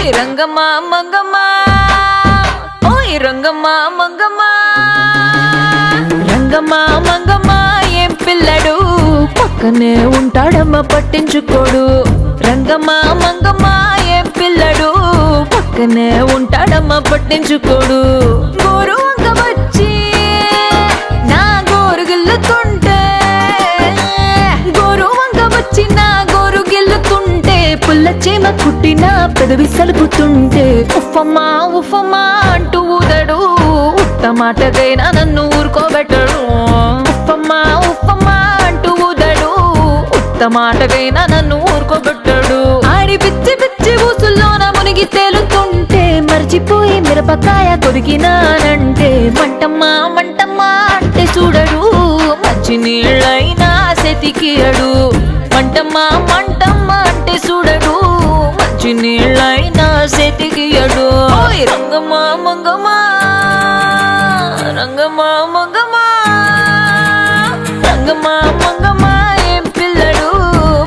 ఓయ్ రంగమ్మా మంగమ్మా, ఓయ్ రంగమ్మా మంగమ్మా. రంగమ్మా మంగమ్మా ఏం పిల్లడు, పక్కనే ఉంటాడమ్మ పట్టించుకోడు. రంగమ్మా మంగమ్మా ఏం పిల్లడు, పక్కనే ఉంటాడమ్మ పట్టించుకోడు. గోరు వంక వచ్చి నా గోరు గిల్లుతుంటే, గోరు వంక వచ్చి నా గోరు గిల్లుతుంటే, పుల్ల చేమ కుట్టిన పెదవి సలుపుతుంటే, ఉఫమ్మా ఉఫమ్మా అంటూ ఊదడు. ఉత్త మాటకైనా నన్ను ఊరుకోబెట్టడు. ఉఫమ్మా ఉఫమ్మా అంటూ ఊదడు. ఉత్త మాటకైనా నన్ను ఊరుకోబెట్టడు. ఆడి పిచ్చి పిచ్చి ఊసుల్లోన మునిగి తేలుతుంటే, మర్చిపోయి మిరపకాయ కొరికినానంటే, మంటమ్మా మంటమ్మా అంటే చూడడు. మంచి నీళ్ళైనా సెతికియడు. మంటమ్మా మంటమ్మా అంటే చూడడు. మంచి నీళ్ళైనా సెతికియడు. ఓయ్ రంగమ్మా మంగమ్మా, రంగమ్మా మంగమ్మా. రంగమ్మా మంగమ్మా ఏం పిల్లడు,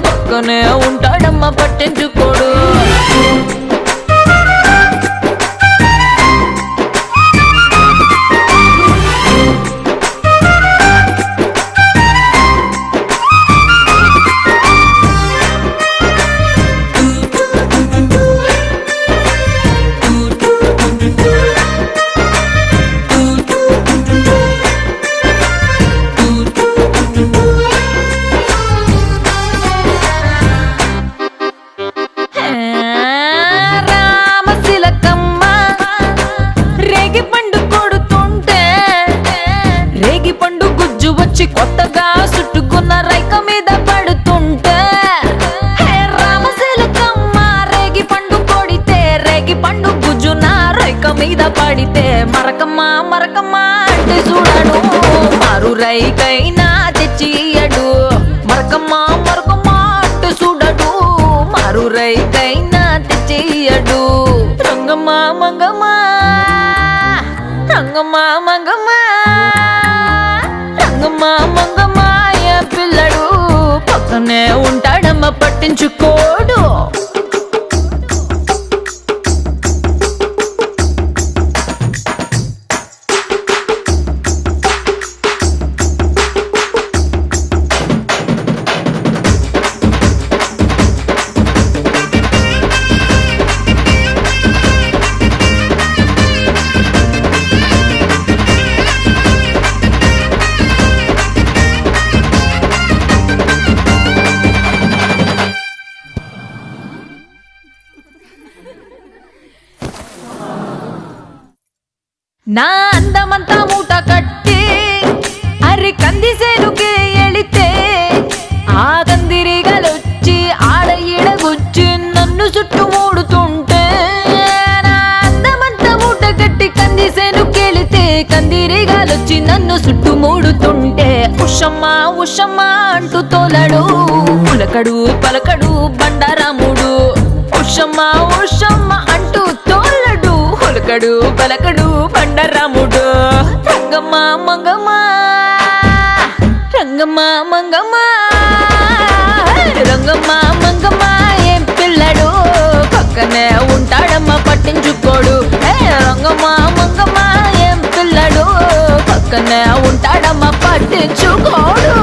పక్కనే ఉంటాడమ్మ పట్టించుకోడు. పండు గుజ్జు వచ్చి కొత్తగా చుట్టుకున్న రైక మీద పడుతుంటే, రామశీలకమ్మ రేగి పండు కొడితే, రేగి పండు గుజ్జు నా రైక మీద పడితే, మరకమ్మా మరకమ్మా అంటే చూడడు. మారు రైకైనా తెచ్చియడు. మరకమ్మా మరకమ్మా అంటే చూడడు. మారు రైకైనా తెచ్చియడు. రంగమ్మా మంగమ్మా, రంగమ్మా మంగమ్మా. రంగమ్మా మంగమ్మా ఏ పిల్లడు, పక్కనే ఉంటాడమ్మ పట్టించుకోడు. నా అందమంతా మూట కట్టి అరి కంది సేనుకే ఎళితే, ఆ కందిరిగలొచ్చి ఆడ ఈడగొచ్చి నన్ను చుట్టుమూడుతుంటే, నా అందమంతా మూట కట్టి కంది సేనుకెళితే, కందిరిగలొచ్చి నన్ను చుట్టుమూడుతుంటే, ఉషమ్మా ఉషమ్మా అంటూ తోలడు. పులకడు పలకడు బండారాముడు. ఉషమ్మా ఉషమ్మా అంటూ తోలడు. పులకడు పలకడు బండారాముడు. రంగమ్మా మంగమ్మా, రంగమ్మా మంగమ్మా. రంగమ్మా మంగమ్మా ఏం పిల్లడు, పక్కనే ఉంటాడమ్మ పట్టించుకోడు. రంగమ్మా మంగమ్మా ఏం పిల్లడు, పక్కనే ఉంటాడమ్మ పట్టించుకోడు.